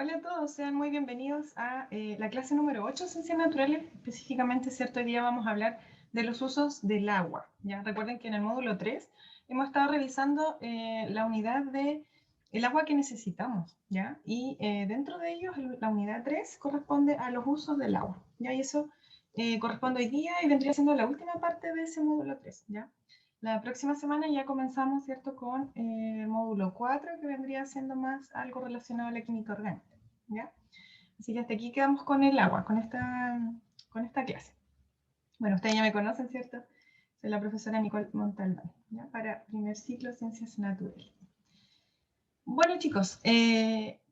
Hola a todos, sean muy bienvenidos a la clase número 8 de Ciencias Naturales. Específicamente, cierto, hoy día vamos a hablar de los usos del agua. ¿Ya? Recuerden que en el módulo 3 hemos estado revisando la unidad de el agua que necesitamos, ¿ya? Y dentro de ellos, la unidad 3 corresponde a los usos del agua, ¿ya? Y eso corresponde hoy día y vendría siendo la última parte de ese módulo 3, ¿ya? La próxima semana ya comenzamos, ¿cierto?, con el módulo 4, que vendría siendo más algo relacionado a la química orgánica, ¿ya? Así que hasta aquí quedamos con el agua, con esta clase. Bueno, ustedes ya me conocen, ¿cierto? Soy la profesora Nicole Montalbán, ¿ya? Para primer ciclo Ciencias Naturales. Bueno, chicos,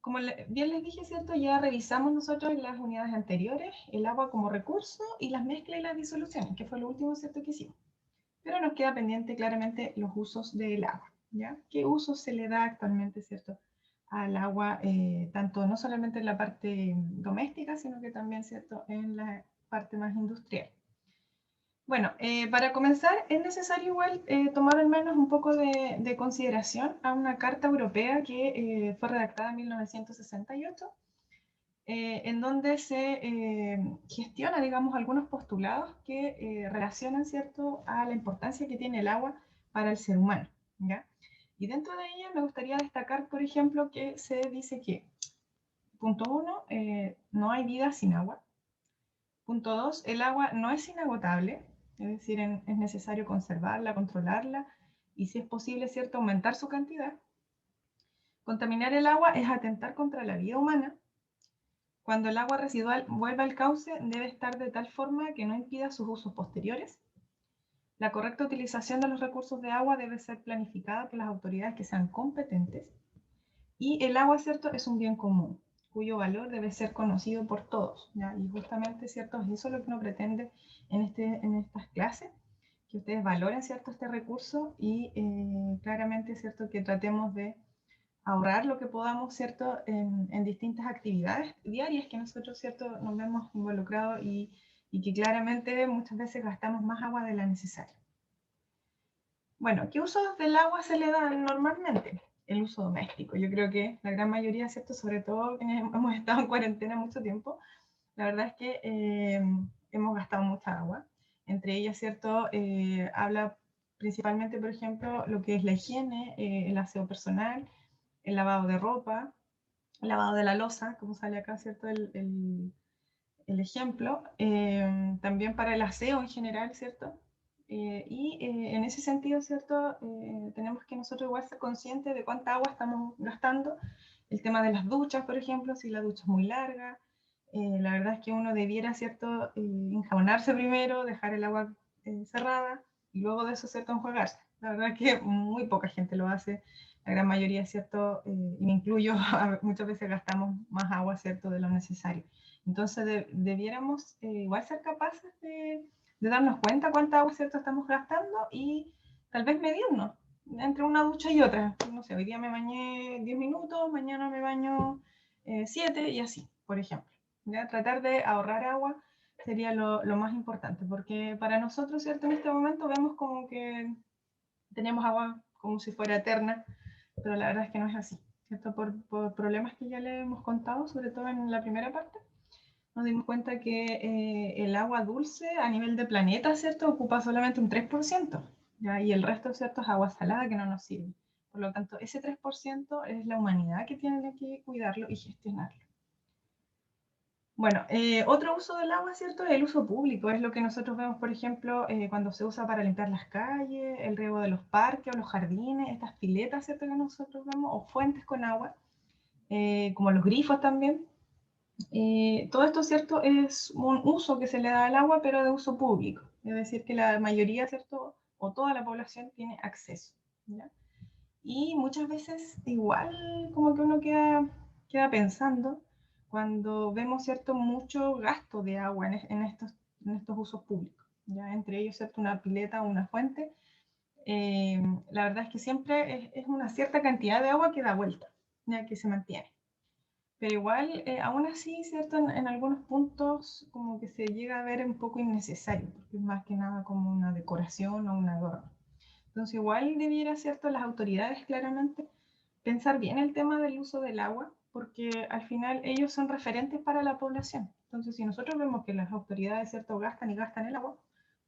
como bien les dije, ¿cierto? Ya revisamos nosotros en las unidades anteriores el agua como recurso y las mezclas y las disoluciones, que fue lo último, ¿cierto?, que hicimos. Pero nos queda pendiente claramente los usos del agua, ¿ya? ¿Qué uso se le da actualmente, cierto, al agua, tanto no solamente en la parte doméstica, sino que también, cierto, en la parte más industrial? Bueno, para comenzar es necesario igual tomar al menos un poco de consideración a una carta europea que fue redactada en 1968, en donde se gestiona, digamos, algunos postulados que relacionan, ¿cierto?, a la importancia que tiene el agua para el ser humano, ¿ya? Y dentro de ella me gustaría destacar, por ejemplo, que se dice que, punto uno, no hay vida sin agua. Punto dos, el agua no es inagotable, es decir, es necesario conservarla, controlarla, y si es posible, ¿cierto?, aumentar su cantidad. Contaminar el agua es atentar contra la vida humana. Cuando el agua residual vuelva al cauce, debe estar de tal forma que no impida sus usos posteriores. La correcta utilización de los recursos de agua debe ser planificada por las autoridades que sean competentes. Y el agua, ¿cierto?, es un bien común, cuyo valor debe ser conocido por todos, ¿ya? Y justamente, ¿cierto?, es eso lo que uno pretende en estas clases, que ustedes valoren, ¿cierto?, este recurso y claramente, ¿cierto?, que tratemos de ahorrar lo que podamos, ¿cierto?, en distintas actividades diarias que nosotros, ¿cierto?, nos vemos involucrados y que claramente muchas veces gastamos más agua de la necesaria. Bueno, ¿qué usos del agua se le dan normalmente? El uso doméstico. Yo creo que la gran mayoría, ¿cierto?, sobre todo quienes hemos estado en cuarentena mucho tiempo, la verdad es que hemos gastado mucha agua. Entre ellas, ¿cierto?, habla principalmente, por ejemplo, lo que es la higiene, el aseo personal, el lavado de ropa, el lavado de la loza, como sale acá, ¿cierto?, el ejemplo, también para el aseo en general, ¿cierto? En ese sentido, ¿cierto? Tenemos que nosotros igual ser conscientes de cuánta agua estamos gastando. El tema de las duchas, por ejemplo, si la ducha es muy larga, la verdad es que uno debiera, ¿cierto?, enjabonarse primero, dejar el agua cerrada y luego de eso, ¿cierto?, enjuagarse. La verdad es que muy poca gente lo hace, la gran mayoría, ¿cierto?, y me incluyo, muchas veces gastamos más agua, ¿cierto?, de lo necesario. Entonces debiéramos igual ser capaces de darnos cuenta cuánta agua, ¿cierto?, estamos gastando y tal vez medirnos entre una ducha y otra. No sé, hoy día me bañé 10 minutos, mañana me baño 7 y así, por ejemplo. ¿Ya? Tratar de ahorrar agua sería lo más importante, porque para nosotros, ¿cierto?, en este momento vemos como que tenemos agua como si fuera eterna, pero la verdad es que no es así, ¿cierto? Por problemas que ya le hemos contado, sobre todo en la primera parte, nos dimos cuenta que el agua dulce a nivel de planeta, ¿cierto?, ocupa solamente un 3%, ¿ya? Y el resto, ¿cierto?, es agua salada que no nos sirve. Por lo tanto, ese 3% es la humanidad que tiene que cuidarlo y gestionarlo. Bueno, otro uso del agua, ¿cierto?, es el uso público. Es lo que nosotros vemos, por ejemplo, cuando se usa para limpiar las calles, el riego de los parques o los jardines, estas piletas, ¿cierto?, que nosotros vemos, o fuentes con agua, como los grifos también. Todo esto, ¿cierto?, es un uso que se le da al agua, pero de uso público. Es decir, que la mayoría, ¿cierto?, o toda la población tiene acceso, ¿ya? Y muchas veces igual como que uno queda pensando cuando vemos, ¿cierto?, mucho gasto de agua en estos usos públicos, ¿ya? Entre ellos, ¿cierto?, una pileta o una fuente. La verdad es que siempre es una cierta cantidad de agua que da vuelta, ya que se mantiene. Pero igual, aún así, ¿cierto? En algunos puntos como que se llega a ver un poco innecesario, porque es más que nada como una decoración o un adorno. Entonces igual debiera, ¿cierto?, las autoridades claramente pensar bien el tema del uso del agua, porque al final ellos son referentes para la población. Entonces, si nosotros vemos que las autoridades, ¿cierto?, gastan y gastan el agua,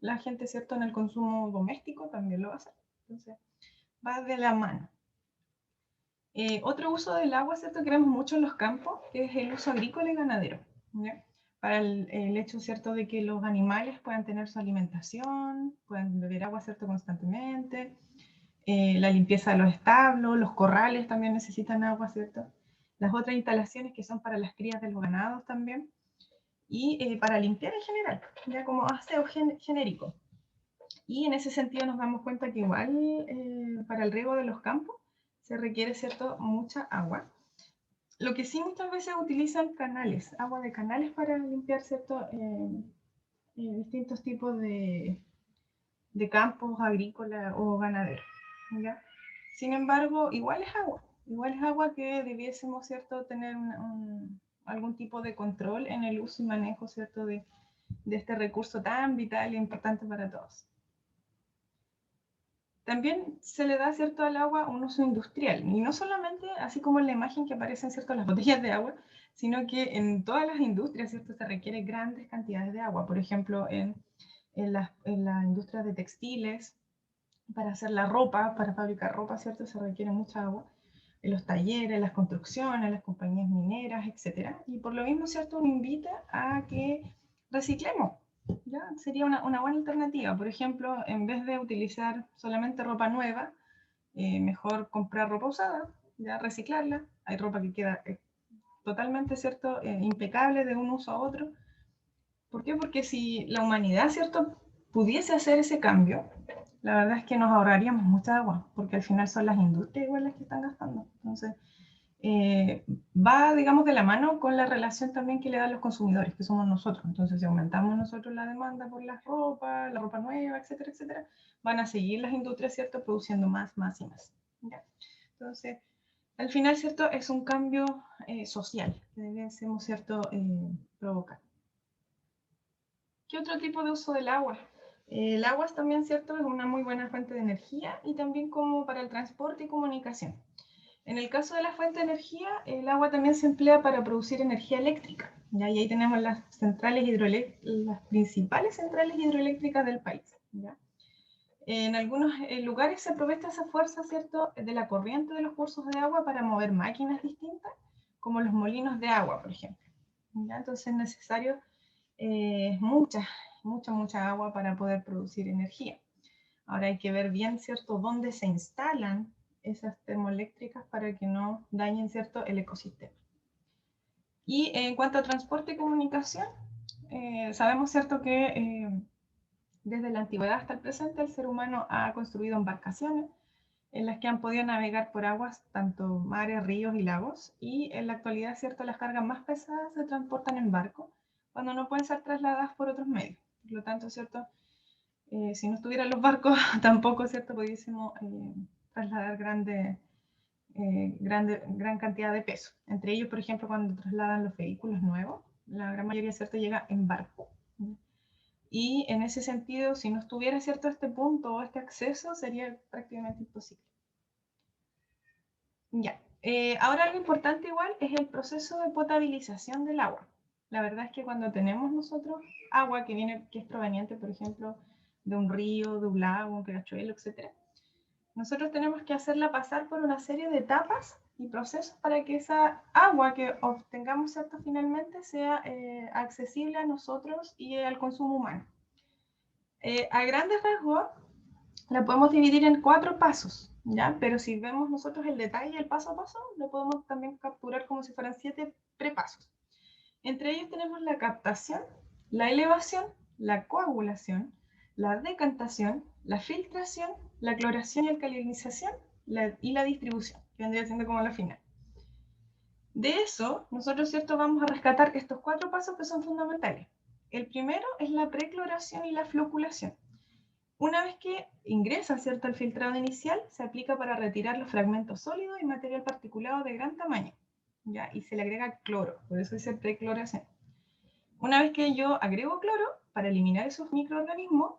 la gente, ¿cierto?, en el consumo doméstico también lo va a hacer. Entonces, va de la mano. Otro uso del agua, ¿cierto?, que vemos mucho en los campos, que es el uso agrícola y ganadero, ¿ya? Para el hecho, ¿cierto?, de que los animales puedan tener su alimentación, puedan beber agua, ¿cierto?, constantemente. La limpieza de los establos, los corrales también necesitan agua, ¿cierto? Las otras instalaciones que son para las crías de los ganados también. Y para limpiar en general, ya como aseo genérico. Y en ese sentido nos damos cuenta que igual para el riego de los campos se requiere, ¿cierto?, mucha agua. Lo que sí muchas veces utilizan canales, agua de canales para limpiar, ¿cierto?, distintos tipos de campos agrícolas o ganaderos, ¿ya? Sin embargo, igual es agua que debiésemos, ¿cierto?, tener algún tipo de control en el uso y manejo, ¿cierto?, de este recurso tan vital e importante para todos. También se le da, ¿cierto?, al agua un uso industrial, y no solamente así como en la imagen que aparecen, ¿cierto?, las botellas de agua, sino que en todas las industrias, ¿cierto?, se requiere grandes cantidades de agua. Por ejemplo, en las industrias de textiles, para hacer la ropa, para fabricar ropa, ¿cierto?, se requiere mucha agua. En los talleres, las construcciones, las compañías mineras, etc. Y por lo mismo, ¿cierto?, uno invita a que reciclemos. ¿Ya? Sería una buena alternativa. Por ejemplo, en vez de utilizar solamente ropa nueva, mejor comprar ropa usada, ya reciclarla. Hay ropa que queda totalmente, ¿cierto?, impecable de un uso a otro. ¿Por qué? Porque si la humanidad, ¿cierto?, pudiese hacer ese cambio, la verdad es que nos ahorraríamos mucha agua, porque al final son las industrias igual las que están gastando. Entonces, va, digamos, de la mano con la relación también que le dan los consumidores, que somos nosotros. Entonces, si aumentamos nosotros la demanda por la ropa nueva, etcétera, etcétera, van a seguir las industrias, ¿cierto?, produciendo más y más. ¿Ya? Entonces, al final, ¿cierto?, es un cambio social que debemos, ¿cierto?, provocar. ¿Qué otro tipo de uso del agua? El agua también, ¿cierto?, es una muy buena fuente de energía y también como para el transporte y comunicación. En el caso de la fuente de energía, el agua también se emplea para producir energía eléctrica. ¿Ya? Y ahí tenemos las las principales centrales hidroeléctricas del país. ¿Ya? En algunos lugares se aprovecha esa fuerza, ¿cierto?, de la corriente de los cursos de agua para mover máquinas distintas, como los molinos de agua, por ejemplo. ¿Ya? Entonces es necesario mucha agua para poder producir energía. Ahora hay que ver bien, ¿cierto?, dónde se instalan esas termoeléctricas para que no dañen, ¿cierto?, el ecosistema. Y en cuanto a transporte y comunicación, sabemos, ¿cierto?, que desde la antigüedad hasta el presente el ser humano ha construido embarcaciones en las que han podido navegar por aguas, tanto mares, ríos y lagos, y en la actualidad, ¿cierto?, las cargas más pesadas se transportan en barco, cuando no pueden ser trasladadas por otros medios. Por lo tanto, ¿cierto?, si no estuvieran los barcos, tampoco, ¿cierto?, pudiésemos trasladar gran cantidad de peso. Entre ellos, por ejemplo, cuando trasladan los vehículos nuevos, la gran mayoría, ¿cierto?, llega en barco. Y en ese sentido, si no estuviera, ¿cierto?, este punto o este acceso, sería prácticamente imposible. Ya. Ahora algo importante igual es el proceso de potabilización del agua. La verdad es que cuando tenemos nosotros agua que es proveniente, por ejemplo, de un río, de un lago, un riachuelo, etc., nosotros tenemos que hacerla pasar por una serie de etapas y procesos para que esa agua que obtengamos, ¿cierto?, finalmente sea accesible a nosotros y al consumo humano. A grandes rasgos, la podemos dividir en 4 pasos, ¿ya? Pero si vemos nosotros el detalle, el paso a paso, lo podemos también capturar como si fueran 7 prepasos. Entre ellos tenemos la captación, la elevación, la coagulación, la decantación, la filtración, la cloración y alcalinización y la distribución, que vendría siendo como la final. De eso, nosotros, ¿cierto?, vamos a rescatar estos 4 pasos que son fundamentales. El primero es la precloración y la floculación. Una vez que ingresa, ¿cierto?, el filtrado inicial, se aplica para retirar los fragmentos sólidos y material particulado de gran tamaño, ¿ya? Y se le agrega cloro, por eso dice precloración. Una vez que yo agrego cloro, para eliminar esos microorganismos,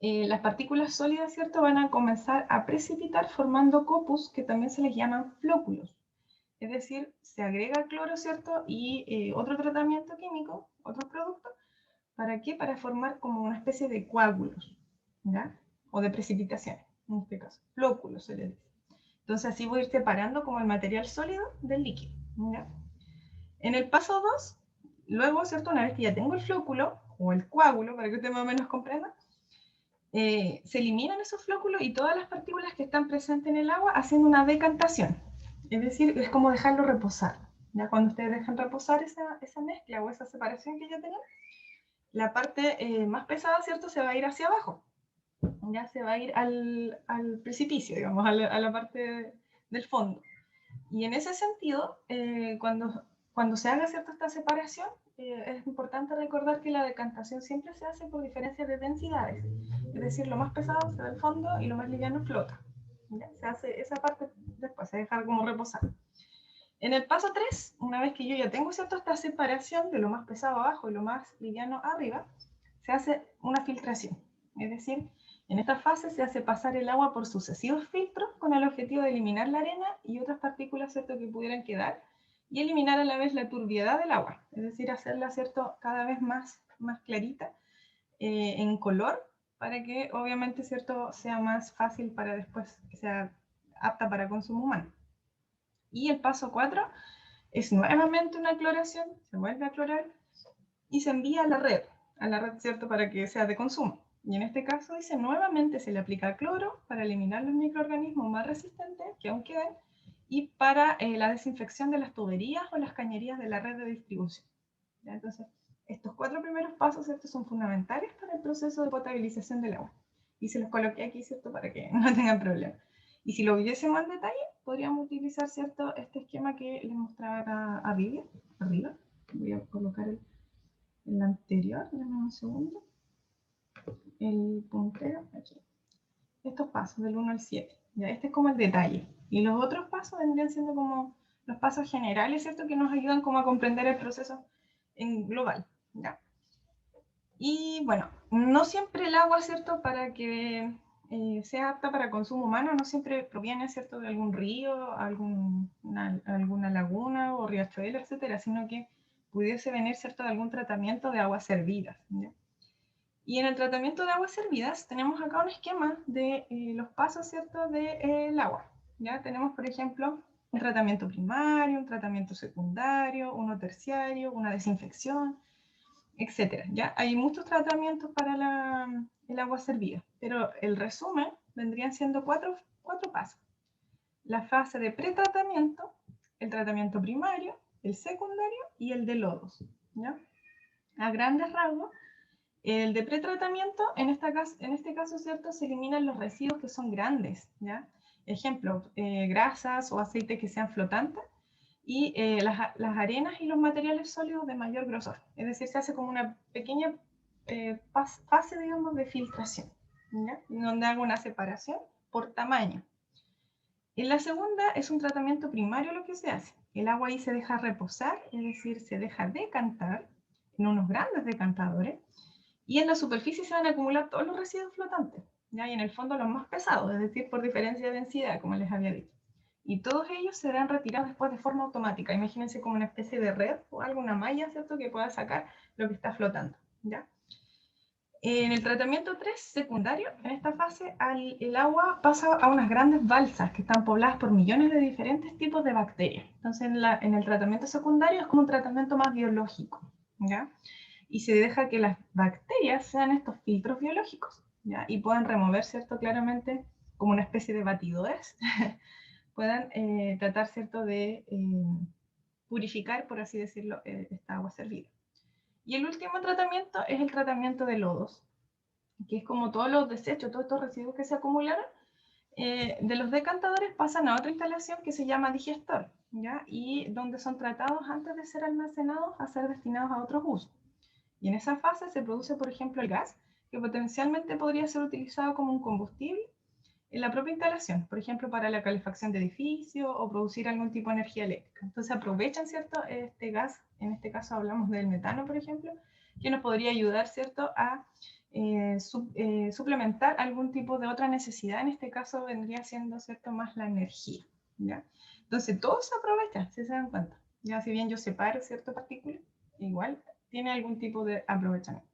las partículas sólidas, ¿cierto?, van a comenzar a precipitar formando copos que también se les llaman flóculos. es decir, se agrega cloro, ¿cierto? Y otro tratamiento químico, otros productos, ¿para qué? Para formar como una especie de coágulos, ¿ya? O de precipitaciones, en este caso, flóculos se le dice. Entonces así voy a ir separando como el material sólido del líquido, ¿ya? En el paso 2, luego, ¿cierto? Una vez que ya tengo el flóculo, o el coágulo, para que usted más o menos comprenda, se eliminan esos flóculos y todas las partículas que están presentes en el agua haciendo una decantación. Es decir, es como dejarlo reposar. Ya cuando ustedes dejan reposar esa mezcla o esa separación que ya tenemos, la parte más pesada, ¿cierto? Se va a ir hacia abajo. Ya se va a ir al precipicio, digamos, a la parte del fondo. Y en ese sentido, cuando se haga, ¿cierto? Esta separación, es importante recordar que la decantación siempre se hace por diferencia de densidades. Es decir, lo más pesado se va al fondo y lo más liviano flota. ¿Ya? Se hace esa parte después, se deja como reposar. En el paso 3, una vez que yo ya tengo, ¿cierto? Esta separación de lo más pesado abajo y lo más liviano arriba, se hace una filtración. Es decir, en esta fase se hace pasar el agua por sucesivos filtros con el objetivo de eliminar la arena y otras partículas, ¿cierto?, que pudieran quedar y eliminar a la vez la turbiedad del agua, es decir, hacerla, ¿cierto?, cada vez más clarita en color para que obviamente, ¿cierto?, sea más fácil para después que sea apta para consumo humano. Y el paso 4 es nuevamente una cloración, se vuelve a clorar y se envía a la red, ¿cierto?, para que sea de consumo. Y en este caso dice, nuevamente se le aplica cloro para eliminar los microorganismos más resistentes que aún queden y para la desinfección de las tuberías o las cañerías de la red de distribución. ¿Ya? Entonces, estos 4 primeros pasos, ¿cierto?, son fundamentales para el proceso de potabilización del agua. Y se los coloqué aquí, ¿cierto?, para que no tengan problema. Y si lo viésemos en detalle, podríamos utilizar, ¿cierto?, este esquema que les mostraba acá arriba. Voy a colocar el anterior, dame un segundo. El puntero, aquí. Estos pasos, del 1 al 7. ¿Ya? Este es como el detalle. Y los otros pasos vendrían siendo como los pasos generales, ¿cierto?, que nos ayudan como a comprender el proceso en global. ¿Ya? Y bueno, no siempre el agua, ¿cierto?, para que sea apta para consumo humano, no siempre proviene, ¿cierto?, de algún río, alguna laguna o riachuelo, etcétera, sino que pudiese venir, ¿cierto?, de algún tratamiento de aguas servidas. ¿Ya? Y en el tratamiento de aguas servidas tenemos acá un esquema de los pasos, ¿cierto?, del agua. ¿Ya? Tenemos, por ejemplo, un tratamiento primario, un tratamiento secundario, uno terciario, una desinfección, etcétera. ¿Ya? Hay muchos tratamientos para el agua servida, pero el resumen vendrían siendo cuatro pasos. La fase de pretratamiento, el tratamiento primario, el secundario y el de lodos. ¿Ya? A grandes rasgos, el de pretratamiento, en este caso, ¿cierto?, se eliminan los residuos que son grandes, ¿ya? Ejemplo, grasas o aceites que sean flotantes y las arenas y los materiales sólidos de mayor grosor. Es decir, se hace como una pequeña fase, digamos, de filtración, ¿ya? Donde hago una separación por tamaño. En la segunda es un tratamiento primario lo que se hace. El agua ahí se deja reposar, es decir, se deja decantar en unos grandes decantadores y en la superficie se van a acumular todos los residuos flotantes, ¿ya? Y en el fondo los más pesados, es decir, por diferencia de densidad, como les había dicho. Y todos ellos serán retirados después de forma automática. Imagínense como una especie de red o alguna malla, ¿cierto?, que pueda sacar lo que está flotando, ¿ya? En el tratamiento 3 secundario, en esta fase, el agua pasa a unas grandes balsas que están pobladas por millones de diferentes tipos de bacterias. Entonces, en el tratamiento secundario es como un tratamiento más biológico, ¿ya? Y se deja que las bacterias sean estos filtros biológicos, ¿ya? Y puedan remover, ¿cierto?, claramente, como una especie de batidores, puedan tratar, ¿cierto?, de purificar, por así decirlo, esta agua servida. Y el último tratamiento es el tratamiento de lodos, que es como todos los desechos, todos estos residuos que se acumularon, de los decantadores pasan a otra instalación que se llama digestor, ¿ya? Y donde son tratados antes de ser almacenados a ser destinados a otros usos. Y en esa fase se produce, por ejemplo, el gas, que potencialmente podría ser utilizado como un combustible en la propia instalación, por ejemplo, para la calefacción de edificios o producir algún tipo de energía eléctrica. Entonces aprovechan, ¿cierto?, este gas, en este caso hablamos del metano, por ejemplo, que nos podría ayudar, ¿cierto?, a suplementar algún tipo de otra necesidad. En este caso vendría siendo, ¿cierto?, más la energía, ¿ya? Entonces todo se aprovecha, si se dan cuenta. Ya si bien yo separo cierta partícula, igual tiene algún tipo de aprovechamiento.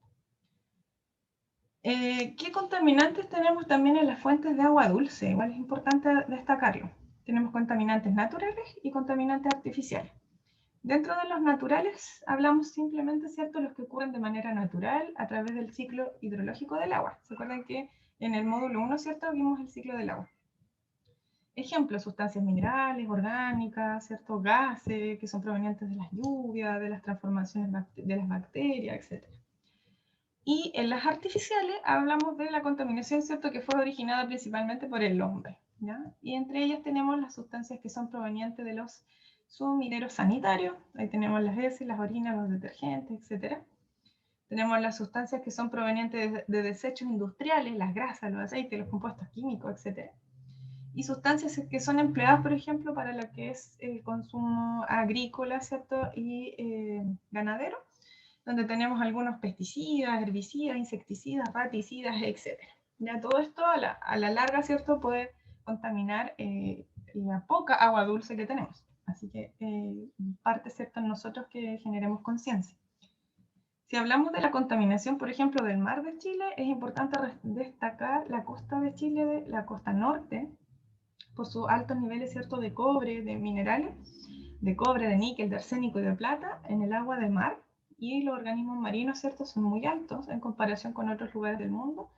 ¿Qué contaminantes tenemos también en las fuentes de agua dulce? Igual es importante destacarlo. Tenemos contaminantes naturales y contaminantes artificiales. Dentro de los naturales hablamos simplemente, ¿cierto?, los que ocurren de manera natural a través del ciclo hidrológico del agua. ¿Se acuerdan que en el módulo 1, ¿cierto?, vimos el ciclo del agua? Ejemplo, sustancias minerales, orgánicas, ¿cierto?, gases que son provenientes de las lluvias, de las transformaciones de las bacterias, etc. Y en las artificiales hablamos de la contaminación, ¿cierto?, que fue originada principalmente por el hombre, ¿ya? Y entre ellas tenemos las sustancias que son provenientes de los sumideros sanitarios, ahí tenemos las heces, las orinas, los detergentes, etc. Tenemos las sustancias que son provenientes de desechos industriales, las grasas, los aceites, los compuestos químicos, etc. Y sustancias que son empleadas, por ejemplo, para lo que es el consumo agrícola, ¿cierto?, y ganadero, donde tenemos algunos pesticidas, herbicidas, insecticidas, raticidas, etc. Ya todo esto a la larga, ¿cierto?, puede contaminar la poca agua dulce que tenemos. Así que parte, ¿cierto?, en nosotros que generemos conciencia. Si hablamos de la contaminación, por ejemplo, del mar de Chile, es importante destacar la costa de Chile, de la costa norte, por sus altos niveles, ¿cierto?, de cobre, de minerales, de cobre, de níquel, de arsénico y de plata en el agua de mar, y los organismos marinos, ¿cierto?, son muy altos en comparación con otros lugares del mundo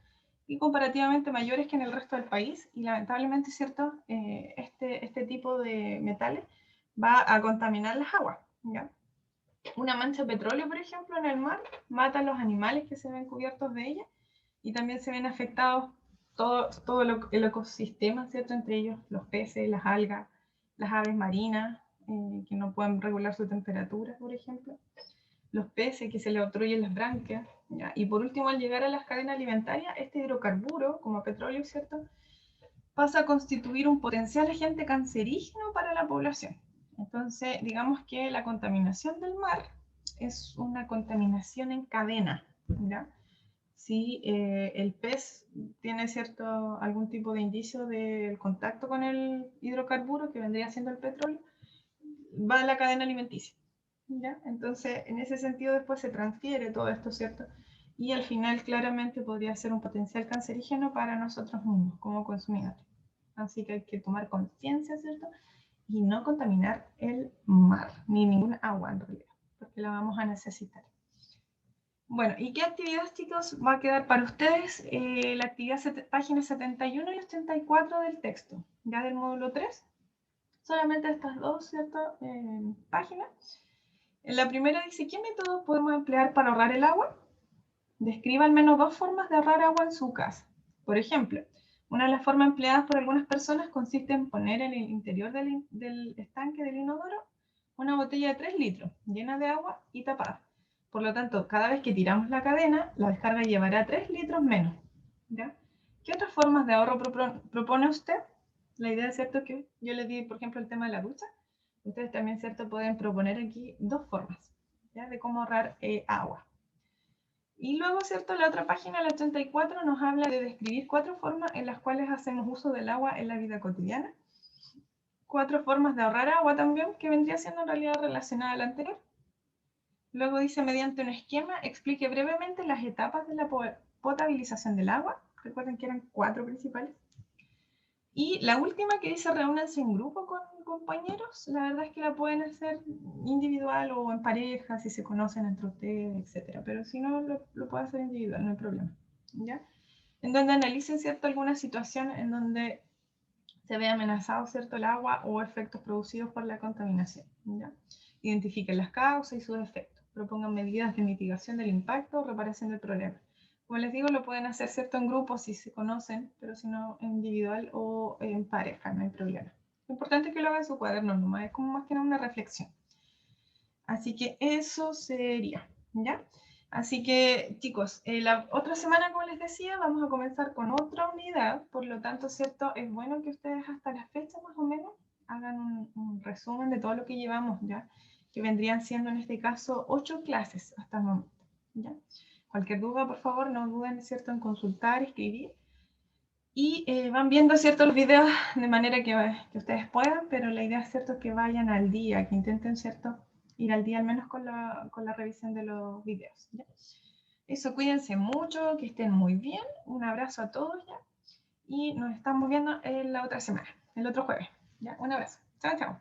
y comparativamente mayores que en el resto del país, y lamentablemente, ¿cierto?, este tipo de metales va a contaminar las aguas, ¿ya? Una mancha de petróleo, por ejemplo, en el mar mata a los animales que se ven cubiertos de ella, y también se ven afectados todo el ecosistema, ¿cierto?, entre ellos los peces, las algas, las aves marinas, que no pueden regular su temperatura, por ejemplo, los peces que se les obstruyen las branquias, ¿ya? Y por último, al llegar a las cadenas alimentarias, este hidrocarburo, como petróleo, ¿cierto?, pasa a constituir un potencial agente cancerígeno para la población. Entonces, digamos que la contaminación del mar es una contaminación en cadena, ¿ya? Si el pez tiene algún tipo de indicio del contacto con el hidrocarburo, que vendría siendo el petróleo, va a la cadena alimenticia, ¿ya? Entonces, en ese sentido después se transfiere todo esto, ¿cierto? Y al final claramente podría ser un potencial cancerígeno para nosotros mismos como consumidores. Así que hay que tomar conciencia, ¿cierto? Y no contaminar el mar, ni ningún agua en realidad, porque la vamos a necesitar. Bueno, ¿y qué actividades, chicos, va a quedar para ustedes? La actividad páginas 71 y 84 del texto, ya del módulo 3. Solamente estas dos, ¿cierto?, páginas. En la primera dice, ¿qué método podemos emplear para ahorrar el agua? Describa al menos 2 formas de ahorrar agua en su casa. Por ejemplo, una de las formas empleadas por algunas personas consiste en poner en el interior del estanque del inodoro una botella de 3 litros, llena de agua y tapada. Por lo tanto, cada vez que tiramos la cadena, la descarga llevará 3 litros menos, ¿ya? ¿Qué otras formas de ahorro propone usted? La idea es, ¿cierto?, que yo les di, por ejemplo, el tema de la ducha. Ustedes también, ¿cierto?, pueden proponer aquí 2 formas, ¿ya?, de cómo ahorrar agua. Y luego, ¿cierto?, la otra página, la 84, nos habla de describir 4 formas en las cuales hacemos uso del agua en la vida cotidiana. 4 formas de ahorrar agua también, que vendría siendo en realidad relacionada a la anterior. Luego dice, mediante un esquema, explique brevemente las etapas de la potabilización del agua. Recuerden que eran 4 principales. Y la última, que dice, reúnanse en grupo con compañeros. La verdad es que la pueden hacer individual o en pareja, si se conocen entre ustedes, etc. Pero si no, lo pueden hacer individual, no hay problema, ¿ya? En donde analicen, ¿cierto?, alguna situación en donde se ve amenazado, ¿cierto?, el agua o efectos producidos por la contaminación, ¿ya? Identifiquen las causas y sus efectos. Propongan medidas de mitigación del impacto o reparación del problema. Como les digo, lo pueden hacer, ¿cierto?, en grupo si se conocen, pero si no, individual o en pareja, no hay problema. Lo importante es que lo haga en su cuaderno nomás, es como más que nada una reflexión. Así que eso sería, ¿ya? Así que, chicos, la otra semana, como les decía, vamos a comenzar con otra unidad, por lo tanto, ¿cierto?, es bueno que ustedes hasta la fecha, más o menos, hagan un resumen de todo lo que llevamos, ¿ya? Que vendrían siendo, en este caso, 8 clases hasta el momento, ¿ya? Cualquier duda, por favor, no duden, ¿cierto?, en consultar, escribir. Y van viendo, ¿cierto?, los videos de manera que ustedes puedan, pero la idea, ¿cierto?, es que vayan al día, que intenten, ¿cierto?, ir al día al menos con la revisión de los videos, ¿ya? Eso, cuídense mucho, que estén muy bien. Un abrazo a todos, ¿ya? Y nos estamos viendo en la otra semana, el otro jueves, ¿ya? Un abrazo. Chao, chao.